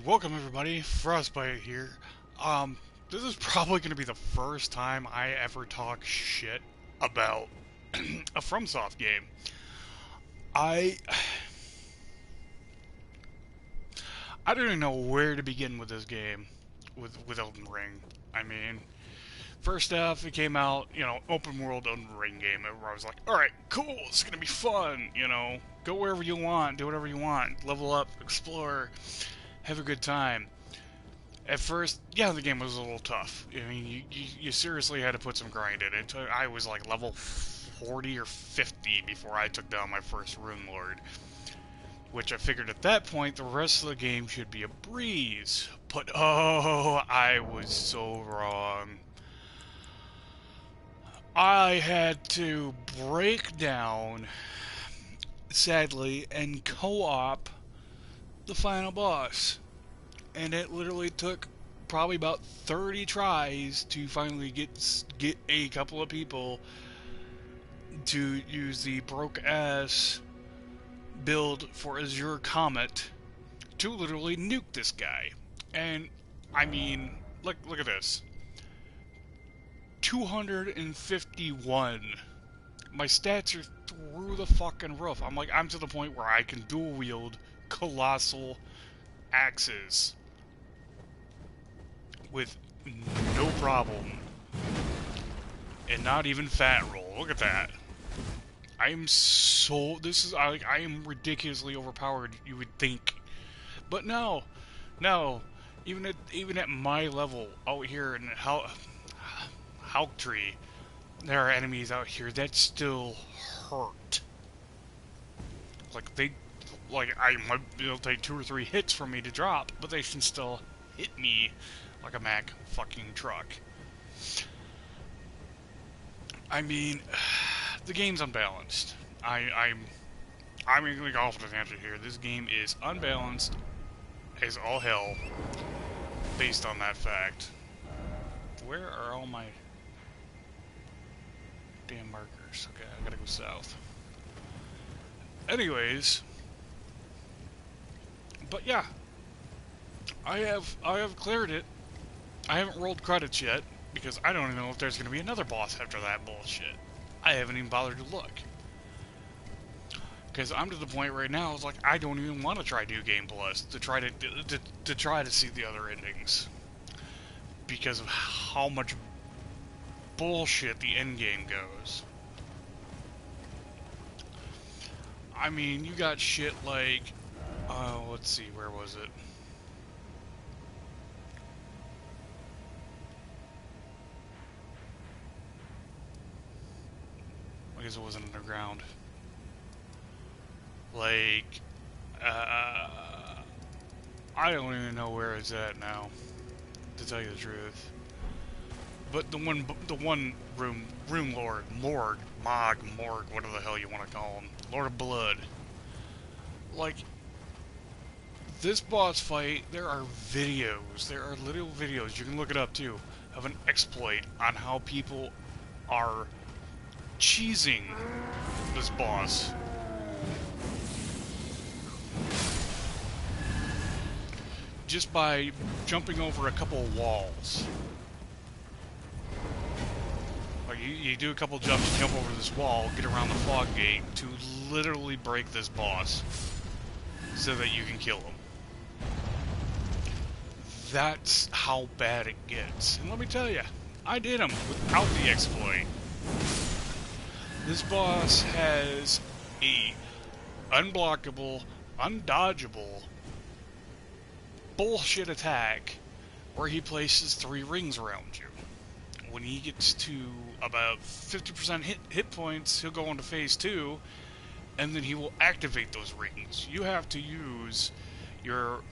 Welcome everybody, Frostbite here. This is probably going to be the first time I ever talk shit about a FromSoft game. I I don't even know where to begin with this game, with Elden Ring. I mean, first off, it came out, open world Elden Ring game. Everyone was like, all right, cool, it's going to be fun, go wherever you want, do whatever you want, level up, explore, have a good time. At first, yeah, the game was a little tough. I mean, you seriously had to put some grind in it. I was like level 40 or 50 before I took down my first Rune Lord. Which I figured at that point, the rest of the game should be a breeze. But, oh, I was so wrong. I had to break down, sadly, and co-op the final boss. And it literally took probably about 30 tries to finally get a couple of people to use the broke-ass build for Azure Comet to literally nuke this guy. And, I mean, look at this. 251. My stats are through the fucking roof. I'm to the point where I can dual wield colossal axes with no problem. And not even fat roll. Look at that. I am ridiculously overpowered, you would think. But no. Even at my level out here in Haugtree, there are enemies out here that still hurt. It'll take 2 or 3 hits for me to drop, but they can still hit me like a Mack fucking truck. I mean, the game's unbalanced. I'm going to go off the tangent here. This game is unbalanced as all hell, based on that fact. Where are all my damn markers? Okay, I gotta go south. Anyways, but yeah, I have cleared it. I haven't rolled credits yet, because I don't even know if there's going to be another boss after that bullshit. I haven't even bothered to look. Because I'm to the point right now, it's like, I don't even want to try New Game Plus to try to see the other endings. Because of how much bullshit the end game goes. I mean, you got shit like, let's see, where was it? I guess it wasn't underground. Like, I don't even know where it's at now, to tell you the truth. But the one Rune Lord, Morg, whatever the hell you want to call him, Lord of Blood. Like, this boss fight, there are literal videos, you can look it up too, of an exploit on how people are cheesing this boss. Just by jumping over a couple of walls. Like, you do a couple jumps, jump over this wall, get around the fog gate to literally break this boss so that you can kill him. That's how bad it gets. And let me tell you, I did him without the exploit. This boss has a unblockable, undodgeable bullshit attack where he places 3 rings around you. When he gets to about 50% hit points, he'll go into phase 2, and then he will activate those rings. You have to use your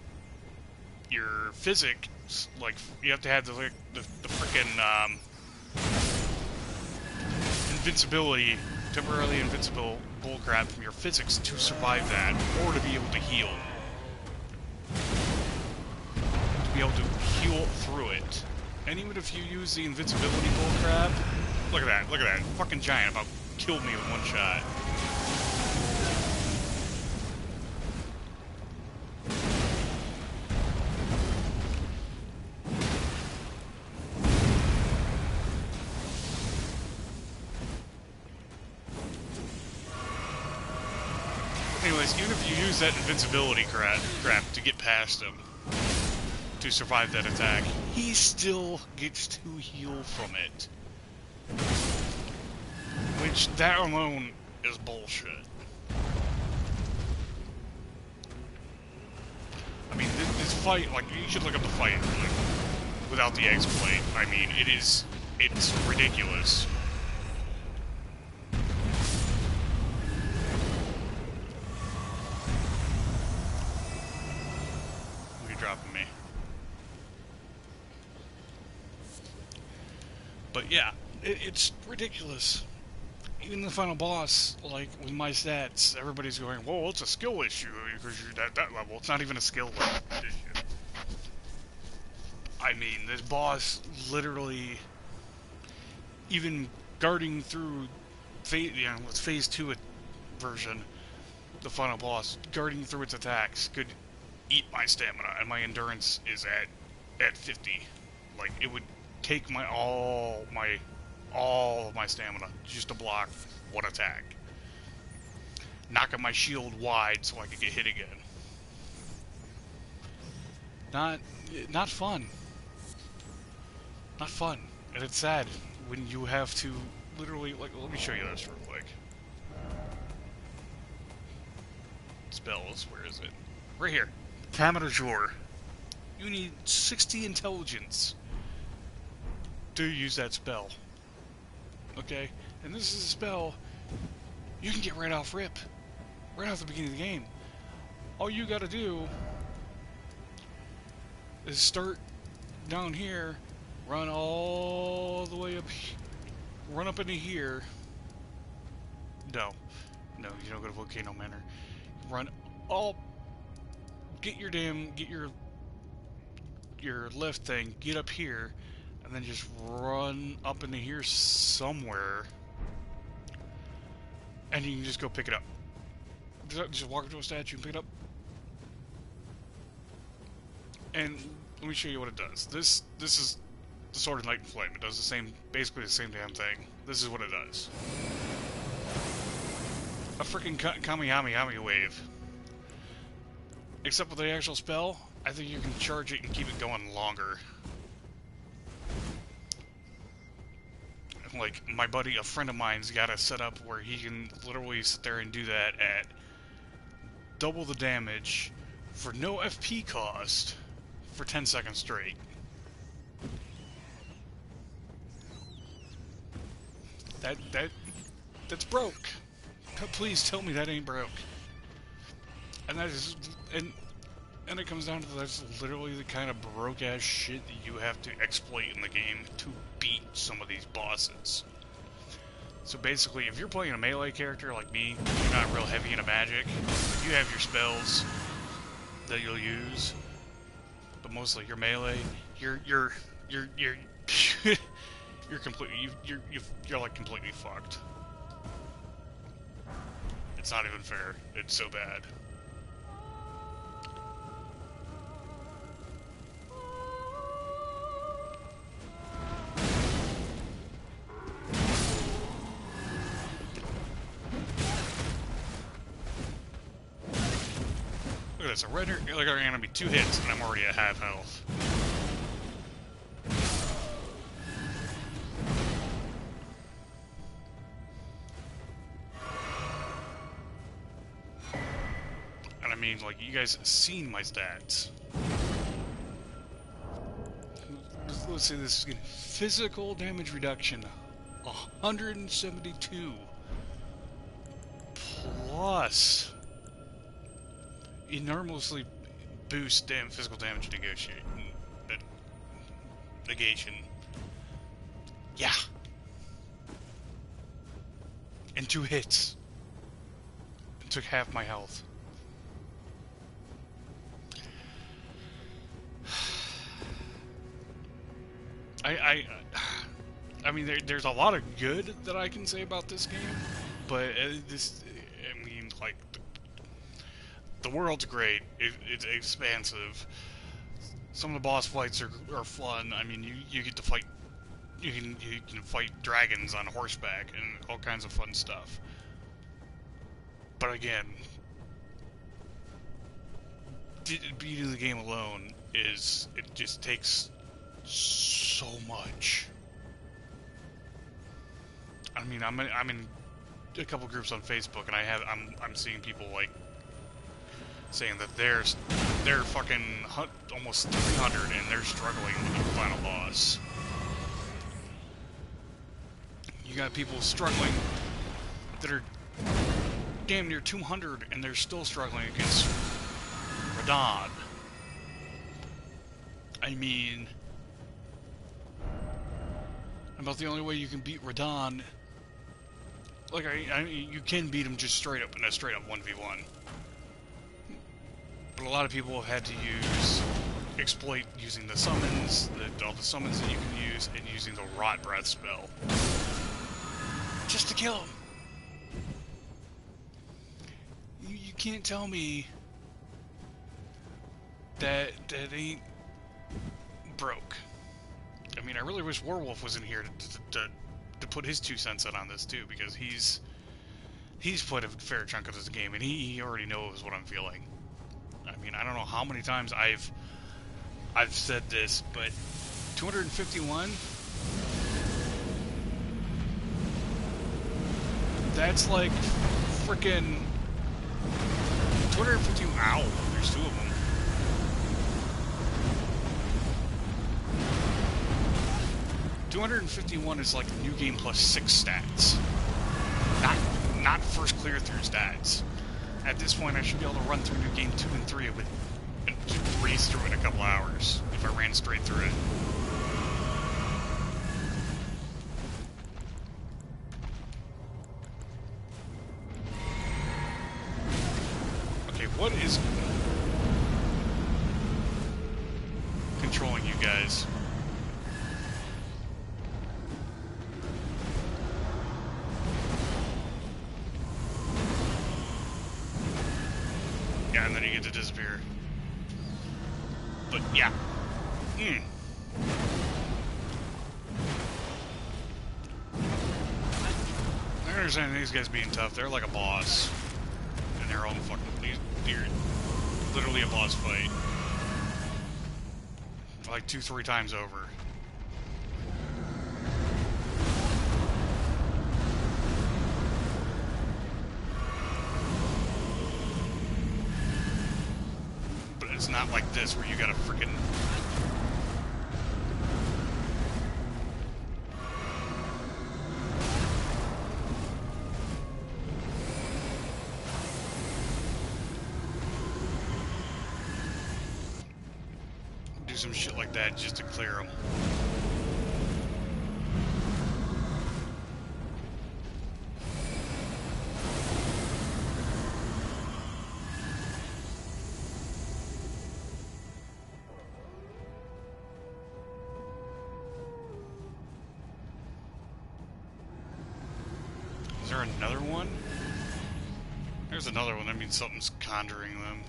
physics, like, you have to have the frickin' invincibility, temporarily invincible bullcrap from your physics to survive that, or to be able to heal. To be able to heal through it. And even if you use the invincibility bullcrap, look at that, fucking giant about killed me with one shot. anyways, even if you use that invincibility crap to get past him, to survive that attack, he still gets to heal from it. Which, that alone is bullshit. I mean, this fight, like, you should look up the fight, like, without the exploit. I mean, it's ridiculous. You're dropping me. But yeah, it's ridiculous. Even the final boss, like, with my stats, everybody's going, whoa, it's a skill issue, because you're at that level. It's not even a skill issue. I mean, this boss literally, even guarding through, it's phase 2 version, the final boss, guarding through its attacks could eat my stamina, and my endurance is at 50. Like, it would take all of my stamina just to block one attack. Knocking my shield wide so I could get hit again. Not fun. Not fun. And it's sad when you have to literally, like, let me show you this real quick. Spells, where is it? Right here. Cabinet Jour. You need 60 intelligence to use that spell. Okay? And this is a spell you can get right off rip. Right off the beginning of the game. All you gotta do is start down here, run all the way up, run up into here. No, you don't go to Volcano Manor. Run all, get your left thing, get up here, and then just run up into here somewhere, and you can just go pick it up. Just walk up to a statue and pick it up. And let me show you what it does. This is the Sword of Night and Flame. It does the same, basically the same damn thing. This is what it does. A freaking Kamehameha wave. Except with the actual spell, I think you can charge it and keep it going longer. Like, my buddy, a friend of mine's got it set up where he can literally sit there and do that at double the damage for no FP cost for 10 seconds straight. That's broke. Please tell me that ain't broke. And that is, and it comes down to that's literally the kind of broke-ass shit that you have to exploit in the game to beat some of these bosses. So basically, if you're playing a melee character like me, you're not real heavy into magic, you have your spells that you'll use, but mostly your melee, you're completely, you're like completely fucked. It's not even fair. It's so bad. Look at this. Like, I'm gonna be 2 hits, and I'm already at half health. And I mean, like, you guys have seen my stats. Let's say this is good. Physical damage reduction, 172. Plus enormously boost physical damage negation. Yeah. And 2 hits. It took half my health. I mean, there's a lot of good that I can say about this game, but I mean, like, the world's great. It's expansive. Some of the boss fights are fun. I mean, you get to fight. You can fight dragons on horseback and all kinds of fun stuff. But again, beating the game alone is, it just takes so much. I mean, I'm in a couple groups on Facebook, and I'm seeing people like saying that they're fucking almost 300 and they're struggling with the final boss. You got people struggling that are damn near 200 and they're still struggling against Radahn. I mean, about the only way you can beat Radahn, like, I mean, you can beat him just straight up in a straight up 1v1. But a lot of people have had to exploit using the summons, all the summons that you can use, and using the Rot Breath spell. Just to kill him. You can't tell me that ain't broke. I mean, I really wish Warwolf was in here to put his 2 cents in on this too, because he's put a fair chunk of this game, and he already knows what I'm feeling. I mean, I don't know how many times I've said this, but 251. That's like freaking 250. Ow! There's 2 of them. $251 is like new game plus 6 stats. Not first clear through stats. At this point, I should be able to run through new game 2 and 3 with and breeze through it in a couple hours if I ran straight through it. Okay, what is controlling you guys? Yeah, and then you get to disappear. But yeah. I understand these guys being tough. They're like a boss in their own fucking. They're literally a boss fight. Like 2-3 times over. It's not like this where you gotta freaking do some shit like that just to clear them. Is there another one? There's another one. That means something's conjuring them.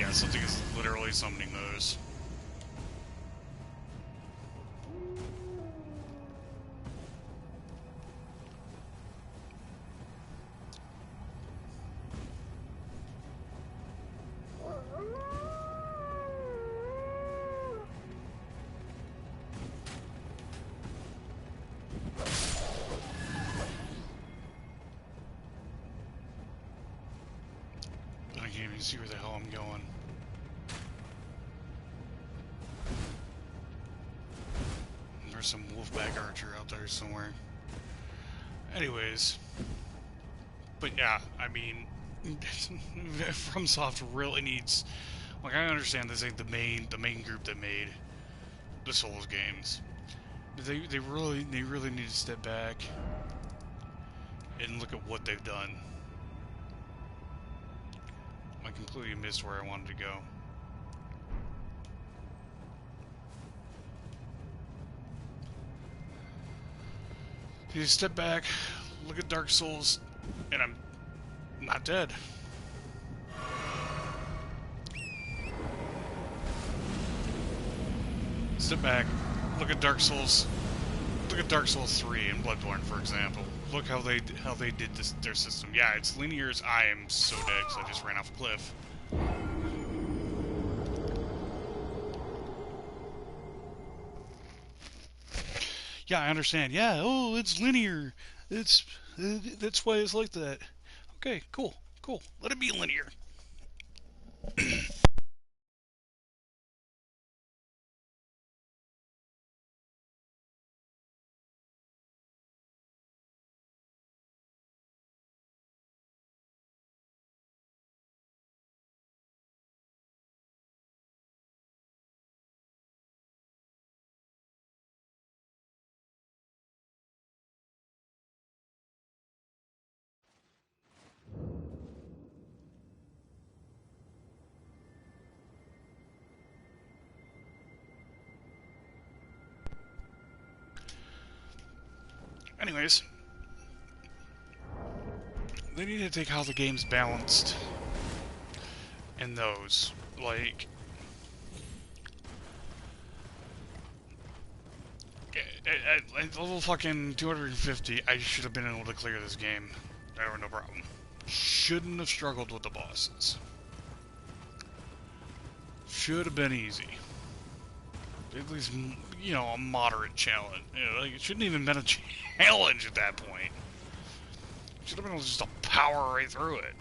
Yeah, something is literally summoning those. I can't even see where the hell I'm going. There's some wolfback archer out there somewhere. Anyways. But yeah, I mean, FromSoft really needs... Like, I understand this ain't the main group that made the Souls games. But they really need to step back and look at what they've done. I completely missed where I wanted to go. You step back, look at Dark Souls, and I'm not dead. Step back, look at Dark Souls look at Dark Souls 3 and Bloodborne, for example. Look how they did this, their system. Yeah, it's linear as I am so dead, because I just ran off a cliff. Yeah, I understand. Yeah, oh, it's linear. It's that's why it's like that. Okay, cool, cool. Let it be linear. Anyways, they need to take how the game's balanced in those. Like, at level fucking 250, I should have been able to clear this game. I have no problem. Shouldn't have struggled with the bosses. Should have been easy. At least, you know, a moderate challenge. You know, like, it shouldn't even been a challenge at that point. Should have been able just to power right through it.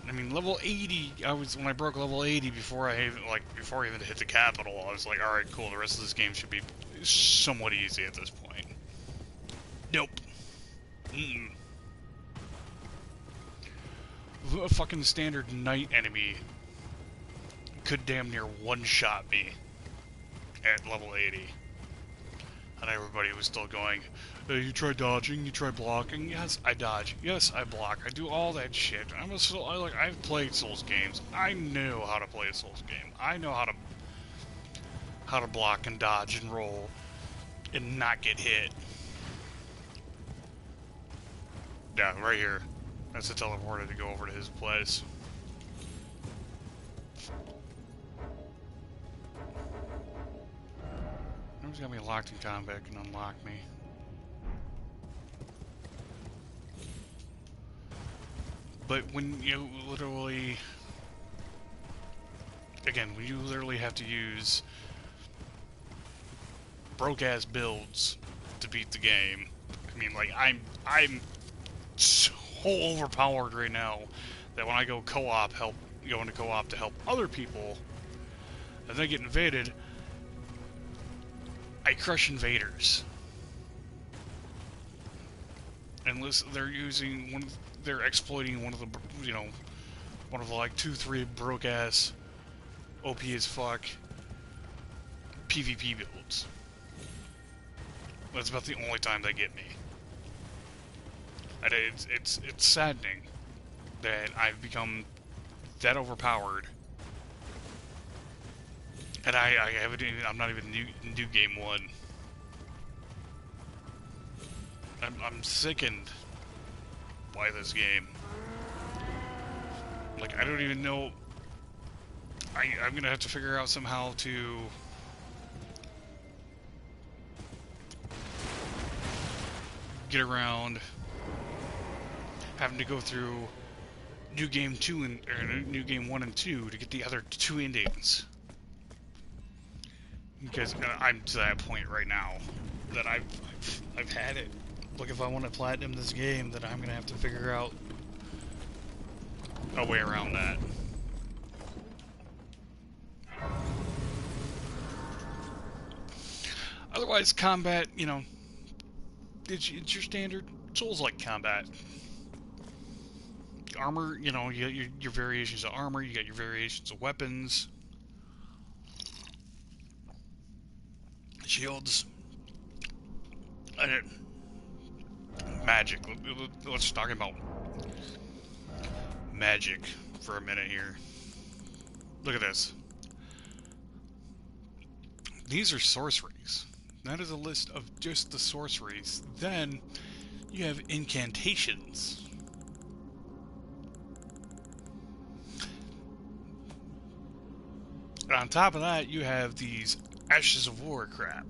I mean, level 80. When I broke level 80 before I even hit the capital, I was like, all right, cool. The rest of this game should be somewhat easy at this point. Nope. A fucking standard knight enemy could damn near one-shot me at level 80. And everybody was still going, hey, you try dodging, you try blocking. Yes, I dodge. Yes, I block. I do all that shit. I've played Souls games. I know how to play a Souls game. I know how to block and dodge and roll and not get hit. Yeah, right here. That's a teleporter to go over to his place. Who's got me locked in combat can unlock me? But when you literally... Again, when you literally have to use broke-ass builds to beat the game, I mean, like, I'm so overpowered right now that when I go into co-op to help other people, and they get invaded, I crush invaders. Unless they're using they're exploiting one of the like 2-3 broke ass OP as fuck PvP builds. That's about the only time they get me. And it's saddening that I've become that overpowered. And I'm not even new game 1. I'm sickened by this game. Like, I don't even know. I'm gonna have to figure out somehow to get around having to go through new game 1 and 2 to get the other 2 endings. Because I'm to that point right now that I've had it. Look, if I want to platinum this game, then I'm gonna have to figure out a way around that. Otherwise, combat, you know, it's your standard Souls-like combat. Armor, you know, you got your variations of armor, you got your variations of weapons. Shields, and magic. Let's talk about magic for a minute here. Look at this. These are sorceries. That is a list of just the sorceries. Then you have incantations. And on top of that, you have these Ashes of War crap.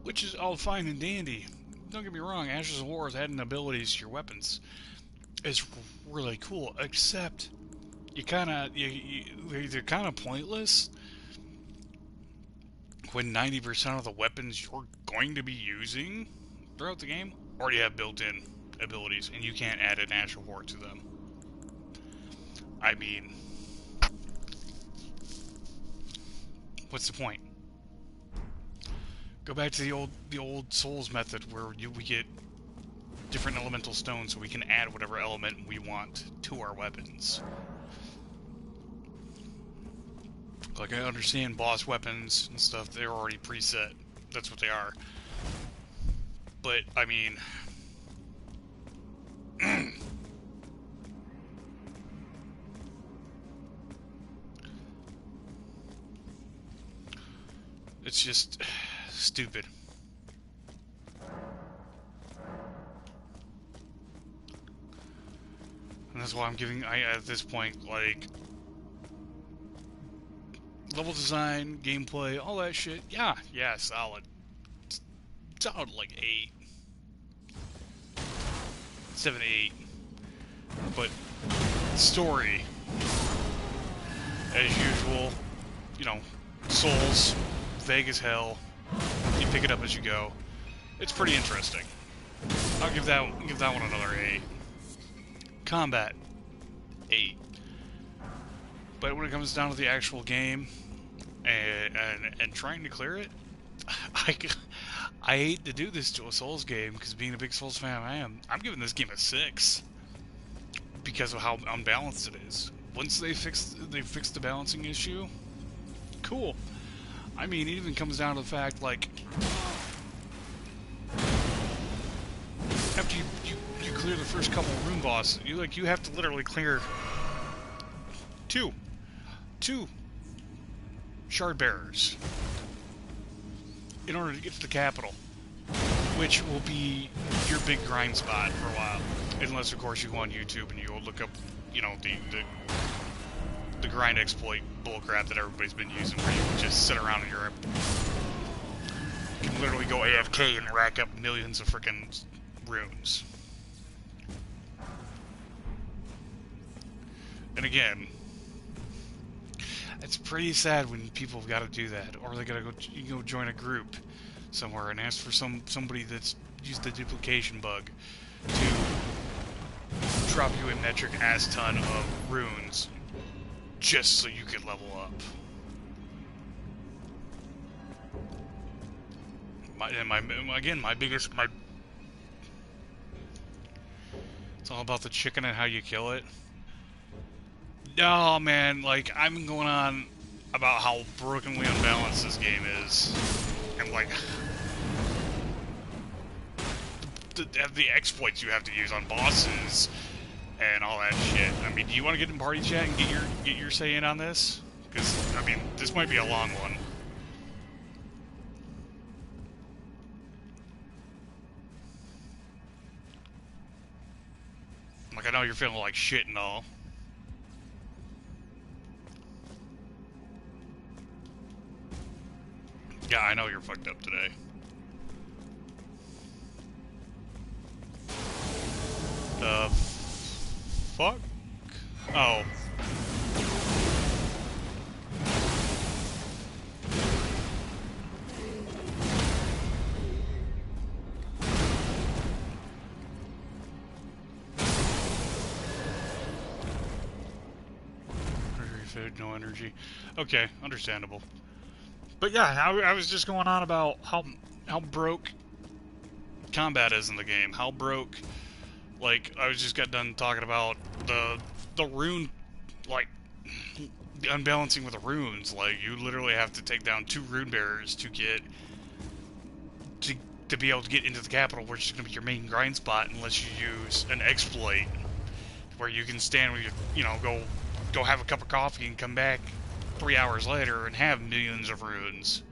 which is all fine and dandy. Don't get me wrong, Ashes of War adding abilities to your weapons is really cool, except they're kind of pointless when 90% of the weapons you're going to be using throughout the game already have built-in abilities, and you can't add an Ashes of War to them. I mean, what's the point? Go back to the old Souls method where we get different elemental stones so we can add whatever element we want to our weapons. Like, I understand boss weapons and stuff, they're already preset. That's what they are. But, I mean... it's just... stupid. And that's why I'm giving, at this point, like... level design, gameplay, all that shit. Yeah, solid. Solid like 8. 7, 8. But story, as usual, you know, Souls, vague as hell. You pick it up as you go. It's pretty interesting. I'll give that one another 8. Combat, 8. But when it comes down to the actual game and trying to clear it, I hate to do this to a Souls game, because being a big Souls fan I'm giving this game a 6 because of how unbalanced it is. Once they fix the balancing issue, cool. I mean, it even comes down to the fact, like, after you clear the first couple of room bosses, you have to literally clear two shard bearers in order to get to the capital, which will be your big grind spot for a while. Unless, of course, you go on YouTube and you go look up, you know, the grind exploit bullcrap that everybody's been using, where you can just sit around in Europe. You can literally go AFK and rack up millions of frickin' runes. And again, it's pretty sad when people have got to do that, or they gotta go join a group somewhere and ask for somebody that's used the duplication bug to drop you a metric ass ton of runes just so you could level up. It's all about the chicken and how you kill it. No, man, like, I've been going on about how brokenly unbalanced this game is, and like the exploits you have to use on bosses and all that shit. I mean, do you want to get in party chat and get your say in on this? Because, I mean, this might be a long one. Like, I know you're feeling like shit and all. Yeah, I know you're fucked up today. The fuck? Oh. Food, no energy. Okay, understandable. But yeah, I was just going on about how broke combat is in the game. How broke, like, I just got done talking about the rune, like, the unbalancing with the runes. Like, you literally have to take down 2 rune bearers to get to be able to get into the capital, which is going to be your main grind spot, unless you use an exploit where you can stand with go have a cup of coffee and come back 3 hours later and have millions of runes.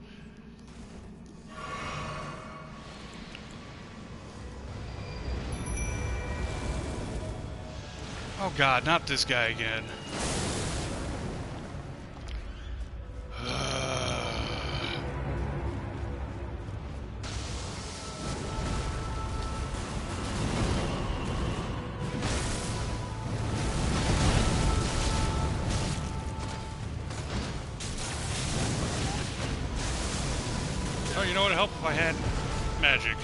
Oh god, not this guy again. know what would help if I had magic?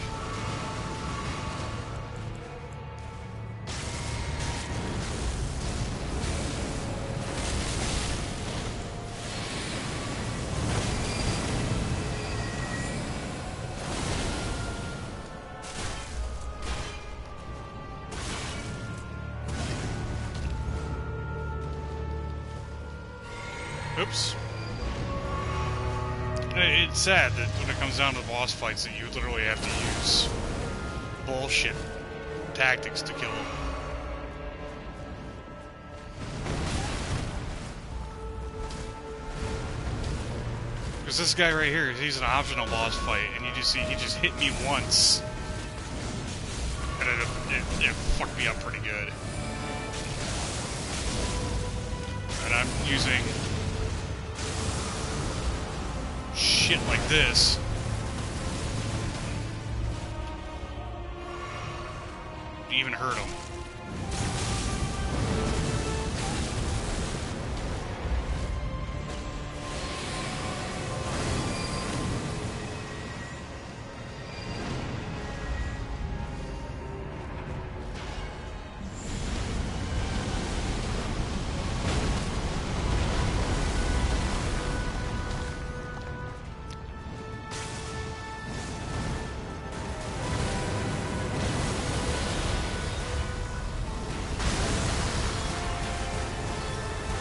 Oops. It's sad that when it comes down to boss fights that you literally have to use bullshit tactics to kill them. Because this guy right here, he's an optional boss fight, and you just see he just hit me once. And it fucked me up pretty good. And I'm using shit like this to even hurt him.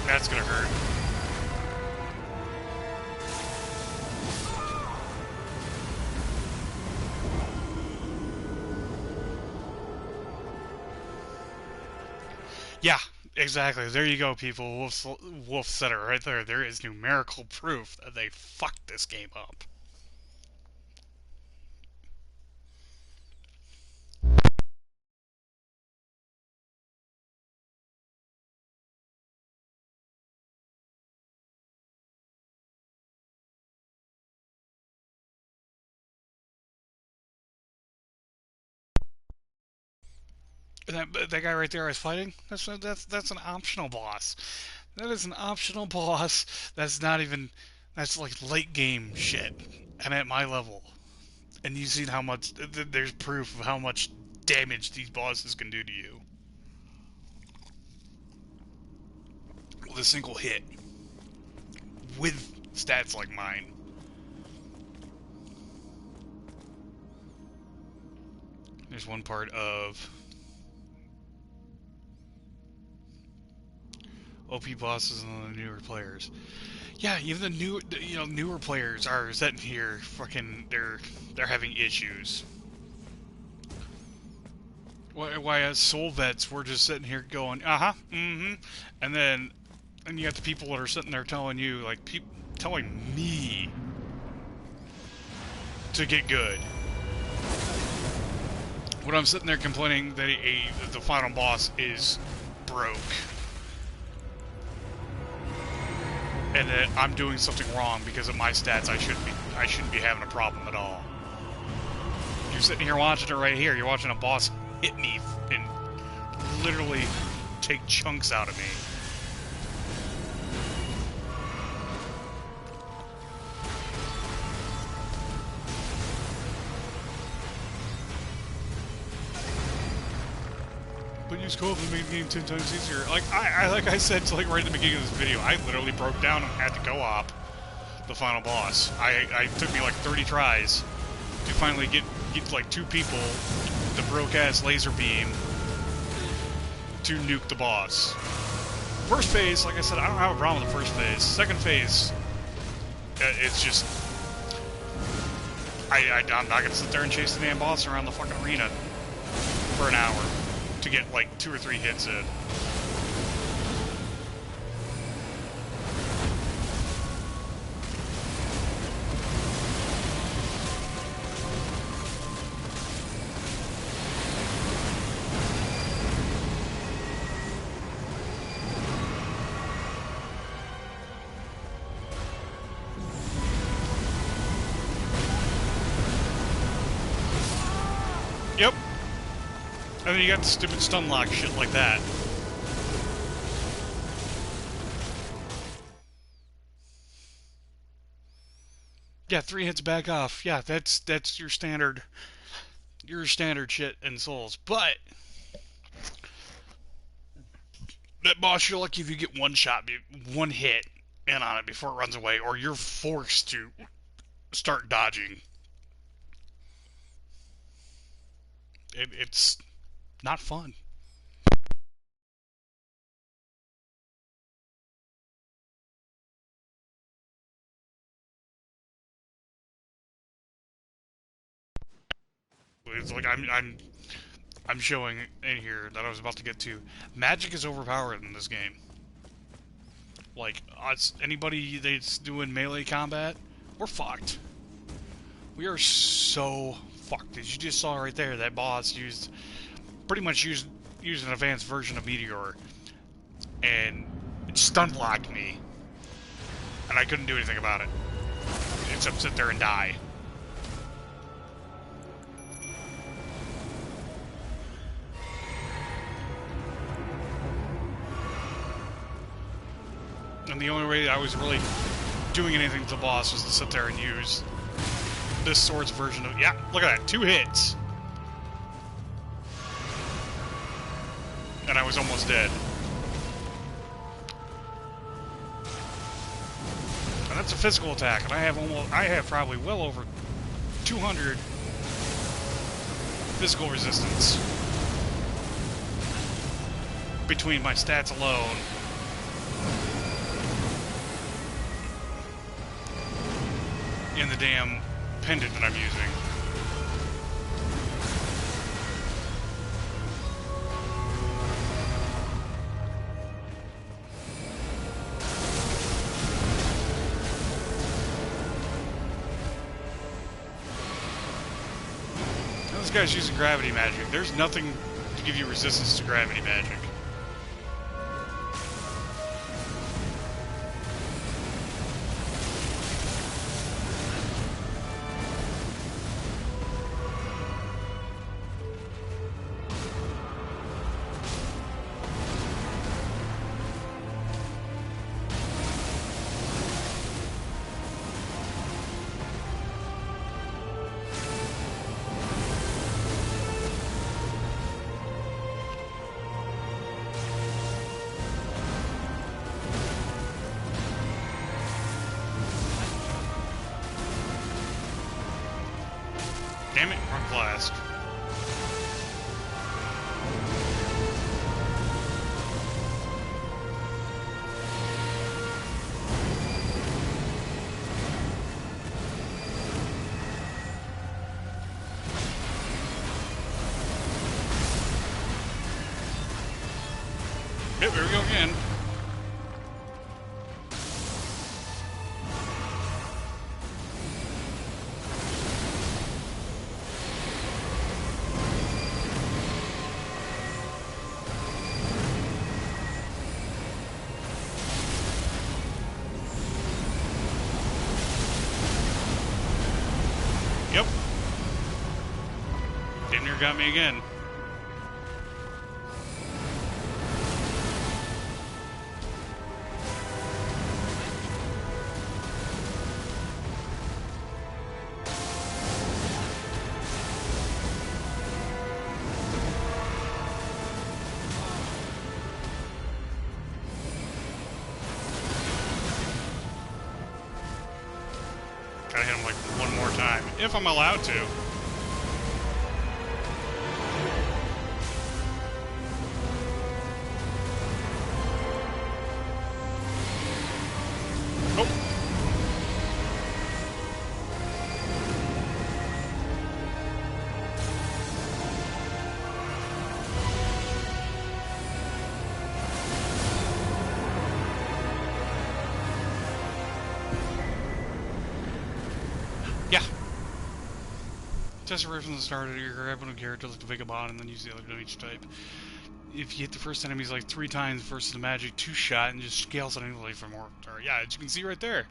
That's gonna hurt. Yeah, exactly. There you go, people. Wolf said it right there. There is numerical proof that they fucked this game up. That guy right there I was fighting, that's an optional boss. That is an optional boss. That's not even, that's like late game shit. And at my level. And you've seen how much, there's proof of how much damage these bosses can do to you. With a single hit. With stats like mine. There's one part of OP bosses and the newer players. Yeah, even the newer players are sitting here fucking, they're having issues. Why as soul vets we're just sitting here going, and then you got the people that are sitting there telling you, like, telling me to get good. When I'm sitting there complaining that the final boss is broke. And that I'm doing something wrong because of my stats, I shouldn't be having a problem at all. You're sitting here watching it right here. You're watching a boss hit me and literally take chunks out of me. But use co-op to make the game 10 times easier. Like I said, like right at the beginning of this video, I literally broke down and had to co-op the final boss. I took me like 30 tries to finally get like 2 people with the broke-ass laser beam to nuke the boss. First phase, like I said, I don't have a problem with the first phase. Second phase, it's just I'm not gonna sit there and chase the damn boss around the fucking arena for an hour to get like 2 or 3 hits in. Yep. And then you got the stupid stun lock shit like that. Yeah, 3 hits back off. Yeah, that's your standard shit in Souls. But that boss, you're lucky if you get one shot, one hit in on it before it runs away, or you're forced to start dodging. It's not fun. It's like I'm showing in here that I was about to get to. Magic is overpowered in this game. Like us, anybody that's doing melee combat, we're fucked. We are so fucked. As you just saw right there, that boss pretty much used an advanced version of Meteor, and it stun locked me, and I couldn't do anything about it except sit there and die. And the only way I was really doing anything to the boss was to sit there and use this sword's version of... Yeah, look at that. 2 hits. And I was almost dead. And that's a physical attack, and I have probably well over 200 physical resistance between my stats alone. In the damn pendant that I'm using. Now this guy's using gravity magic. There's nothing to give you resistance to gravity magic. Damn it, wrong blast. Yep, here we go again. Yep. Damn near got me again. Gotta hit him like one more time, if I'm allowed to. Oh. Yeah. Test right from the start of your grab one character, look to pick a bond, and then use the other to each type. If you hit the first enemies like 3 times versus the magic 2-shot, and just scales it anyway for more. Or, yeah, as you can see right there.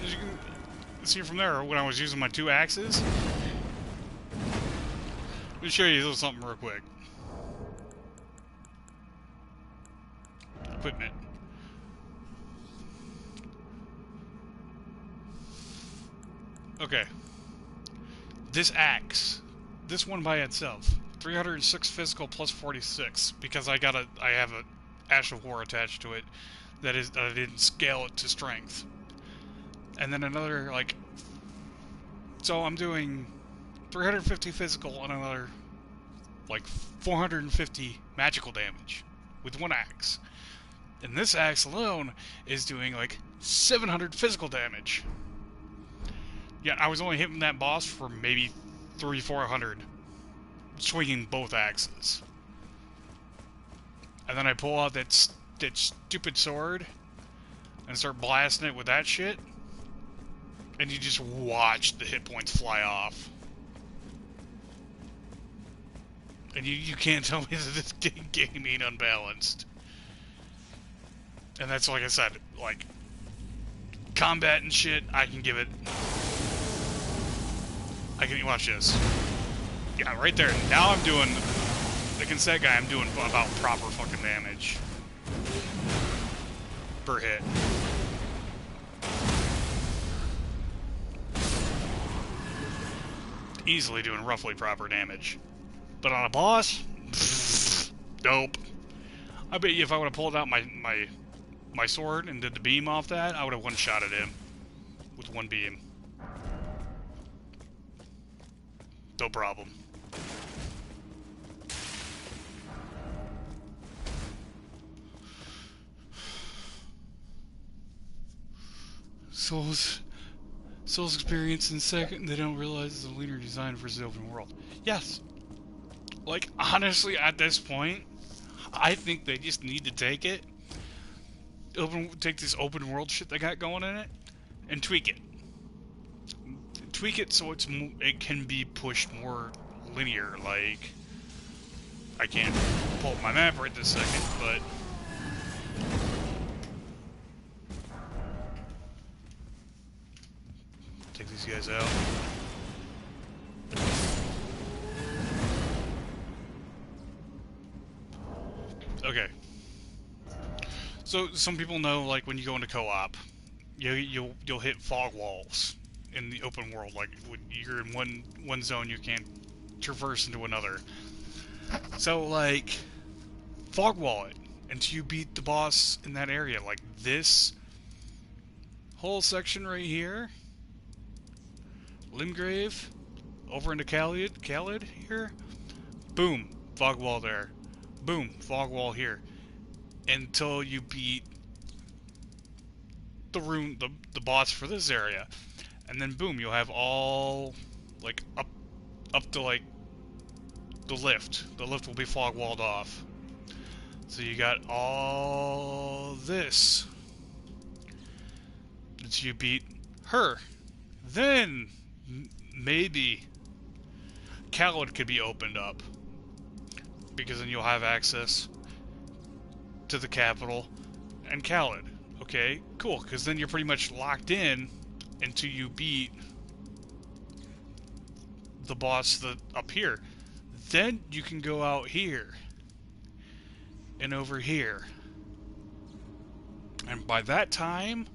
As you can see from there, when I was using my 2 axes. Let me show you a little something real quick. equipment. Okay. This axe, this one by itself, 306 physical plus 46, because I have a Ash of War attached to it that I didn't scale it to strength. And then another, like, so I'm doing 350 physical and another, like, 450 magical damage with one axe. And this axe alone is doing, like, 700 physical damage. Yeah, I was only hitting that boss for maybe 300-400, swinging both axes. And then I pull out that stupid sword and start blasting it with that shit, and you just watch the hit points fly off. And you can't tell me that this game ain't unbalanced. And that's, like I said, like, combat and shit, I can give it... watch this. Yeah, right there. Now I'm doing... Against that guy, I'm doing about proper fucking damage. Per hit. Easily doing roughly proper damage. But on a boss? Pfft, nope. I bet you if I would have pulled out my sword and did the beam off that, I would have one-shotted him. With one beam. No problem. Souls experience in second, they don't realize it's a linear design versus the open world. Yes. Like, honestly, at this point, I think they just need to take it. Take this open world shit they got going in it, and tweak it. Tweak it so it can be pushed more linear. Like, I can't pull up my map right this second, but take these guys out. Okay. So some people know, like, when you go into co-op, you'll hit fog walls in the open world. Like, when you're in one zone, you can't traverse into another. So, like, fog wall it until you beat the boss in that area. Like, this whole section right here, Limgrave, over into Khalid here, boom, fog wall there, boom, fog wall here, until you beat the boss for this area. And then boom, you'll have all, like, up to, like, the lift. The lift will be fog walled off. So you got all this until you beat her. Then maybe Khalid could be opened up, because then you'll have access to the capital and Khalid. Okay, cool, because then you're pretty much locked in until you beat the boss up here. Then you can go out here and over here, and by that time,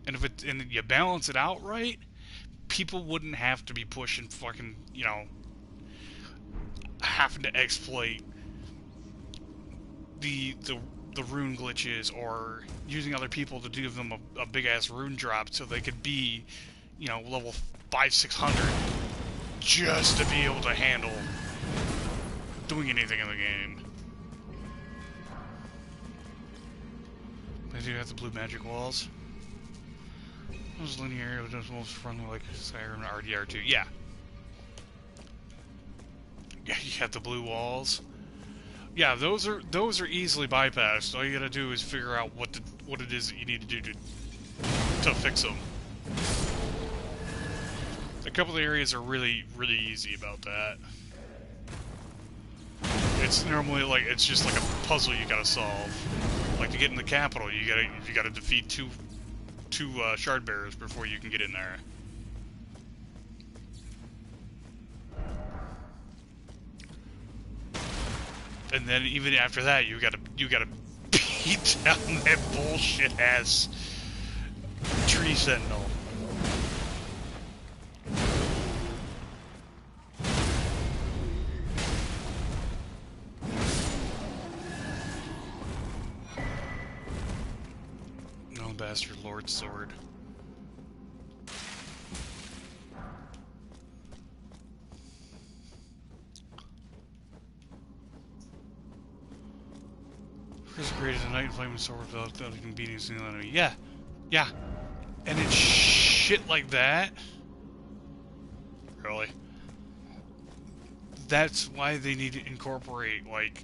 and if you balance it out right, people wouldn't have to be pushing fucking, having to exploit the rune glitches or using other people to give them a big ass rune drop so they could be, level 500-600 just to be able to handle doing anything in the game. They do have the blue magic walls. Those linear, those most friendly like Skyrim and RDR2. Yeah. Yeah, you have the blue walls. Yeah, those are easily bypassed. All you gotta do is figure out what it is that you need to do to fix them. A couple of areas are really easy about that. It's normally like it's just like a puzzle you gotta solve. Like to get in the capital, you gotta defeat two shard bearers before you can get in there. And then even after that, you gotta beat down that bullshit ass tree sentinel. No bastard lord sword. First created a night flaming sword without beating a single enemy. Yeah. Yeah. And it's shit like that? Really? That's why they need to incorporate, like,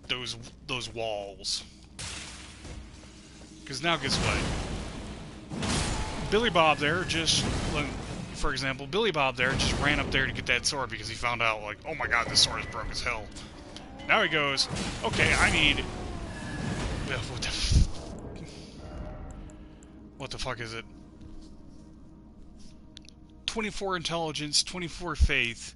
those walls. Because now guess what? Billy Bob there just, for example, Billy Bob there just ran up there to get that sword because he found out, like, oh my god, this sword is broke as hell. Now he goes, okay, I need... What the fuck is it? 24 intelligence, 24 faith.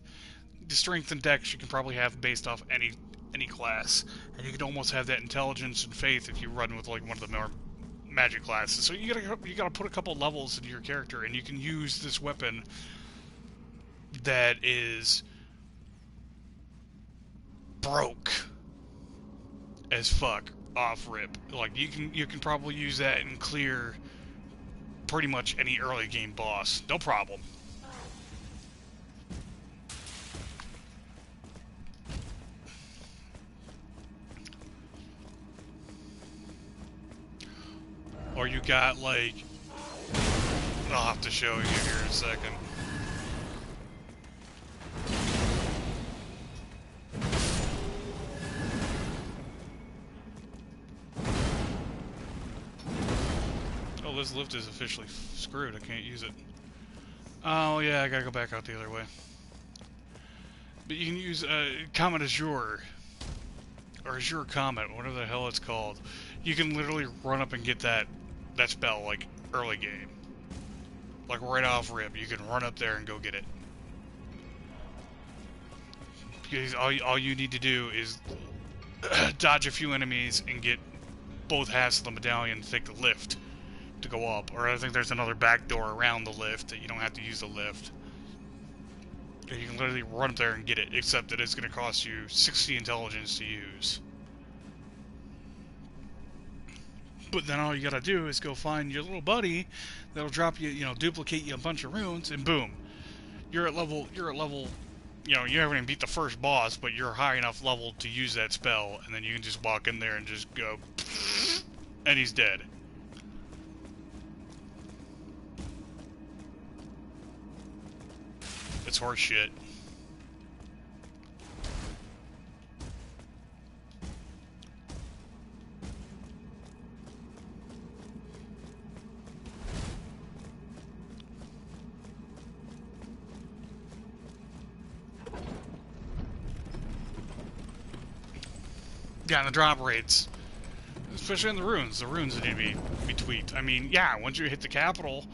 The strength and dex you can probably have based off any class. And you can almost have that intelligence and faith if you run with like one of the more magic classes. So you gotta put a couple levels into your character, and you can use this weapon that is broke as fuck off rip. Like you can probably use that and clear pretty much any early game boss, no problem. Or you got like, I'll have to show you here in a second. Oh, this lift is officially screwed. I can't use it. Oh yeah, I gotta go back out the other way. But you can use Comet Azure, or Azure Comet, whatever the hell it's called. You can literally run up and get that spell like early game, like right off rip. You can run up there and go get it. Because all you need to do is dodge a few enemies and get both halves of the medallion to take the lift to go up. Or I think there's another back door around the lift that you don't have to use the lift. And you can literally run up there and get it, except that it's going to cost you 60 intelligence to use. But then all you gotta do is go find your little buddy that'll drop you, duplicate you a bunch of runes, and boom, you're at level, you haven't even beat the first boss, but you're high enough level to use that spell, and then you can just walk in there and just go, and he's dead. It's horse shit. Yeah, and the drop rates, especially in the runes need to be tweaked. I mean, yeah, once you hit the capital,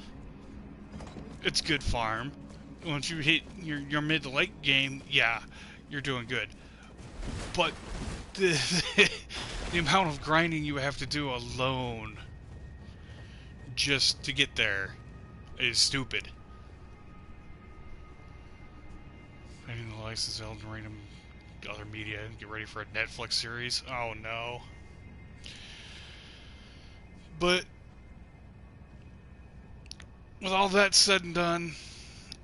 it's good farm. Once you hit your mid to late game, yeah, you're doing good. But the amount of grinding you have to do alone just to get there is stupid. I didn't license Elden Ring and other media and get ready for a Netflix series. Oh no. But with all that said and done,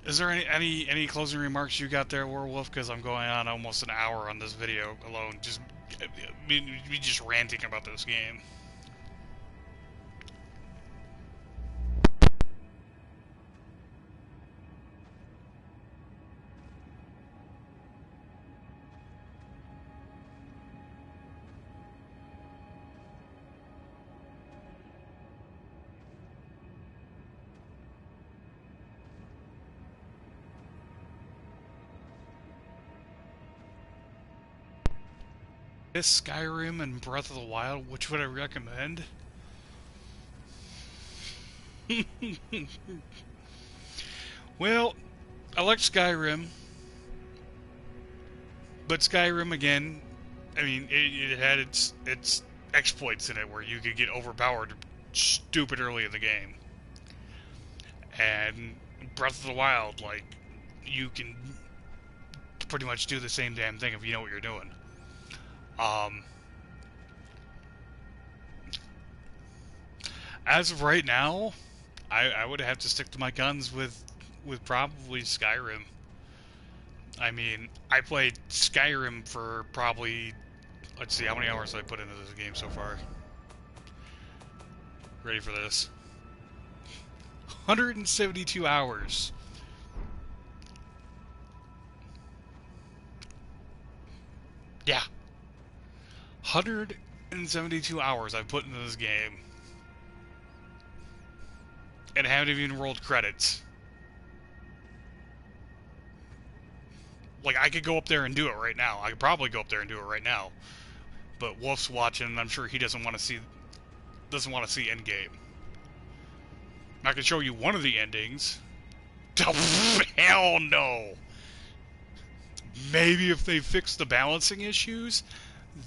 is there any closing remarks you got there, Werewolf? Because I'm going on almost an hour on this video alone, just me just ranting about this game. Skyrim and Breath of the Wild, which would I recommend? Well, I like Skyrim, but Skyrim again I mean, it had its exploits in it where you could get overpowered stupid early in the game. And Breath of the Wild, like, you can pretty much do the same damn thing if you know what you're doing. Um, as of right now, I would have to stick to my guns with probably Skyrim. I mean, I played Skyrim for probably, let's see, how many hours I put into this game so far. Ready for this? 172 hours. Yeah. 172 hours I've put into this game. And I haven't even rolled credits. Like, I could go up there and do it right now. I could probably go up there and do it right now. But Wolf's watching, and I'm sure he doesn't want to see Endgame. I can show you one of the endings. Oh, hell no! Maybe if they fix the balancing issues,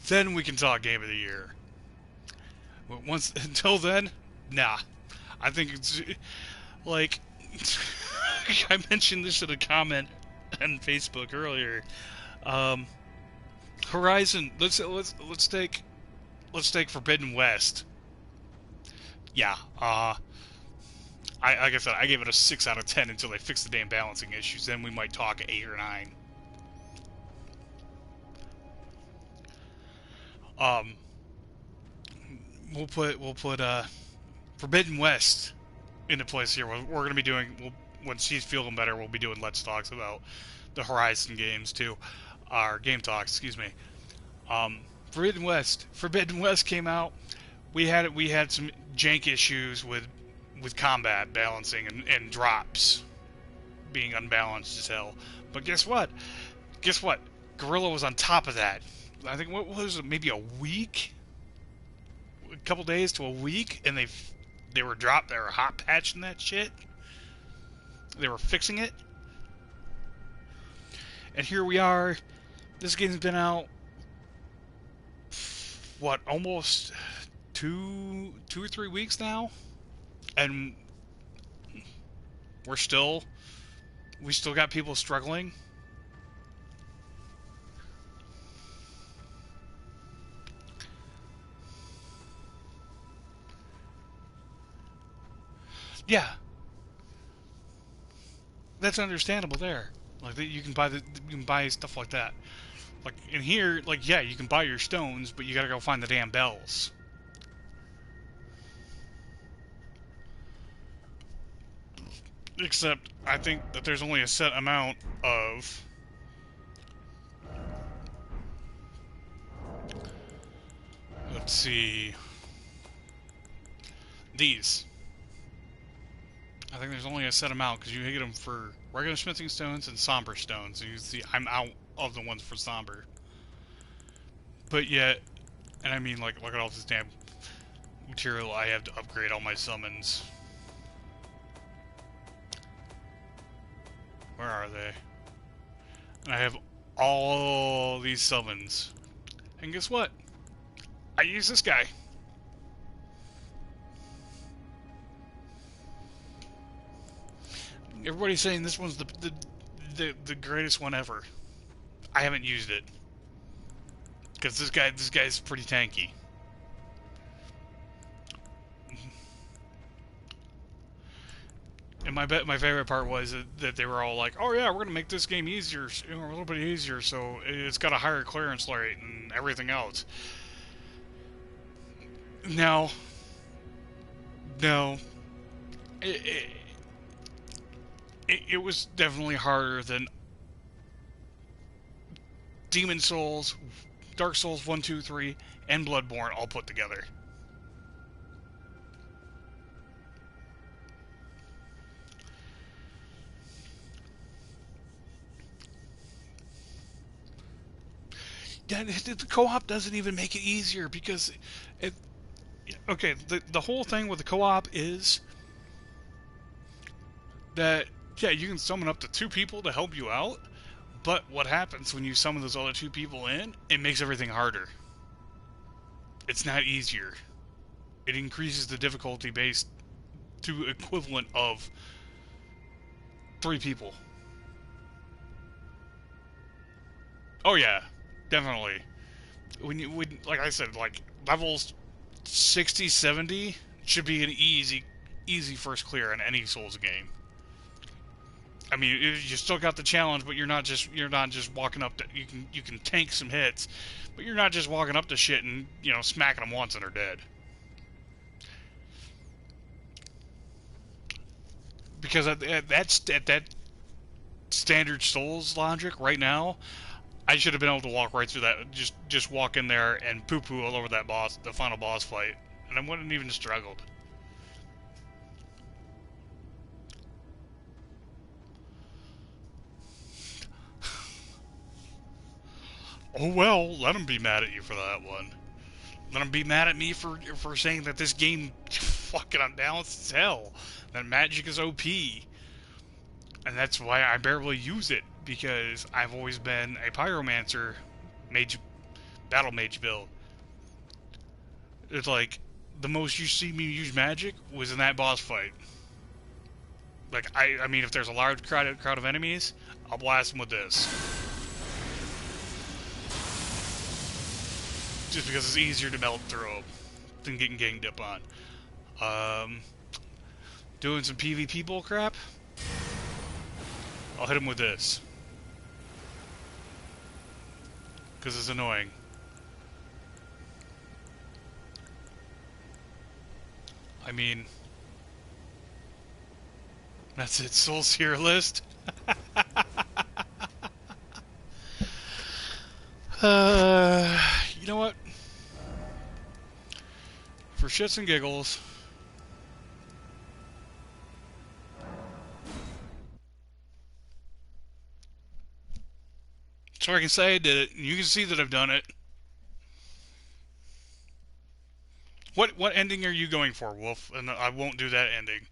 then we can talk Game of the Year. But until then, nah. I think it's like I mentioned this in a comment on Facebook earlier. Horizon. Let's take Forbidden West. Yeah. Like I said, I gave it a 6 out of 10 until they fix the damn balancing issues. Then we might talk 8 or 9. We'll put Forbidden West into place here. We're going to be doing, when she's feeling better, we'll be doing Let's Talks about the Horizon games too. Our Game Talks, excuse me. Forbidden West came out. We had some jank issues with combat balancing and drops being unbalanced as hell. But guess what? Gorilla was on top of that. I think, what was it, maybe a week? A couple days to a week, and they were hot patching that shit. They were fixing it. And here we are. This game's been out, what, almost 2 or 3 weeks now? And we still got people struggling. Yeah, that's understandable there. Like, you can buy stuff like that. Like in here, like, yeah, you can buy your stones, but you gotta go find the damn bells. Except, I think that there's only a set amount of let's see, these. I think there's only a set amount, because you get them for regular smithing stones and somber stones. And you see, I'm out of the ones for somber. But yet, and I mean, like, look at all this damn material I have to upgrade all my summons. Where are they? And I have all these summons. And guess what? I use this guy. Everybody's saying this one's the greatest one ever. I haven't used it because this guy's pretty tanky. And my favorite part was that they were all like, "Oh yeah, we're gonna make this game easier, a little bit easier, so it's got a higher clearance rate and everything else." No, it was definitely harder than Demon Souls, Dark Souls 1, 2, 3, and Bloodborne all put together. The co-op doesn't even make it easier, because okay, the whole thing with the co-op is that, yeah, you can summon up to 2 people to help you out, But what happens when you summon those other two people in? It makes everything harder. It's not easier. It increases the difficulty base to equivalent of 3 people. Oh yeah, definitely. When like I said, like levels 60, 70 should be an easy first clear in any Souls game. I mean, you still got the challenge, but you're not just walking up to you can tank some hits, but you're not just walking up to shit and smacking them once and they're dead. Because at that standard Souls logic right now, I should have been able to walk right through that. Just walk in there and poo poo all over that boss, the final boss fight, and I wouldn't even struggled. Oh well, let them be mad at you for that one. Let them be mad at me for saying that this game fucking unbalanced as hell. That magic is OP, and that's why I barely use it because I've always been a pyromancer, mage, battle mage build. It's like the most you see me use magic was in that boss fight. Like I mean, if there's a large crowd of enemies, I'll blast them with this. Just because it's easier to melt through them than getting ganged up on. Doing some PvP bullcrap, I'll hit him with this. Because it's annoying. I mean, that's it, Soul Seer list. You know what? For shits and giggles, so I can say I did it, and you can see that I've done it. What ending are you going for, Wolf? And I won't do that ending.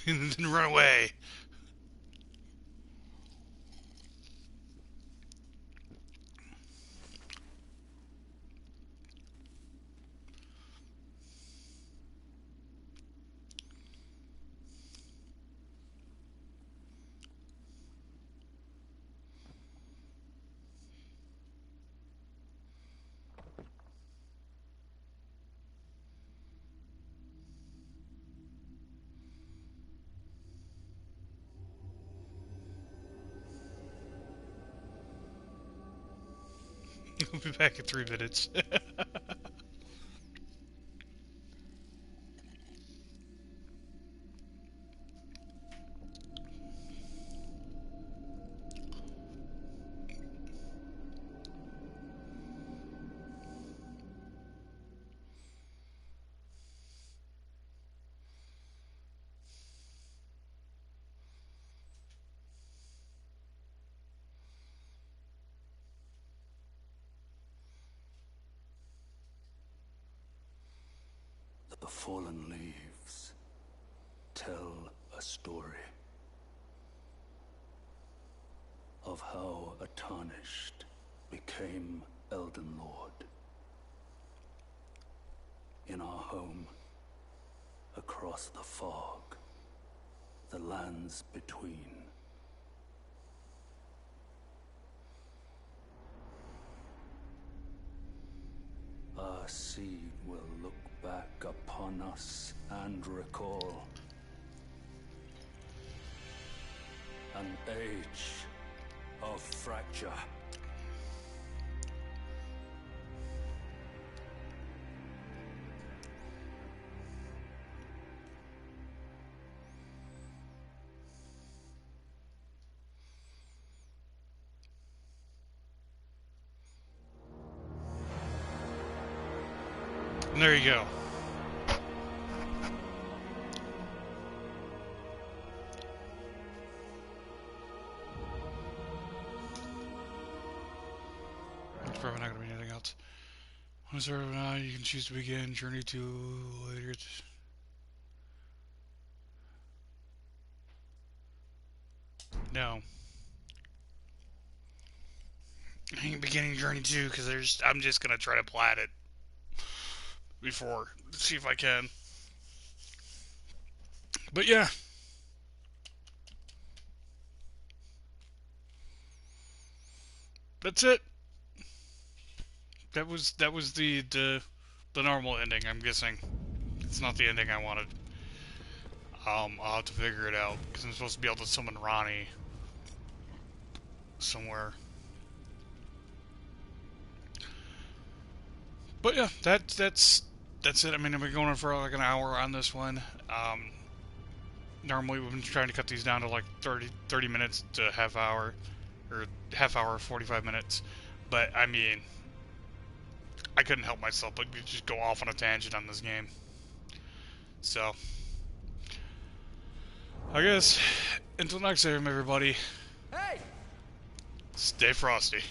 Then run away. We'll be back in 3 minutes. The fallen leaves tell a story of how a tarnished became Elden Lord. In our home, across the fog, the lands between. Our seed will look back upon us and recall an age of fracture. And there you go. It's probably not going to be anything else. Once over now, you can choose to begin journey to later. No. I ain't beginning journey 2 because I'm just going to try to plat it before, see if I can. But yeah. That's it. That was the normal ending, I'm guessing. It's not the ending I wanted. I'll have to figure it out because I'm supposed to be able to summon Ronnie somewhere. But yeah, that's it. I mean, I've been going on for like an hour on this one. Normally we've been trying to cut these down to like 30 minutes to half hour, or half hour, 45 minutes. But I mean, I couldn't help myself but just go off on a tangent on this game. So, I guess, until next time, everybody, Hey! stay frosty.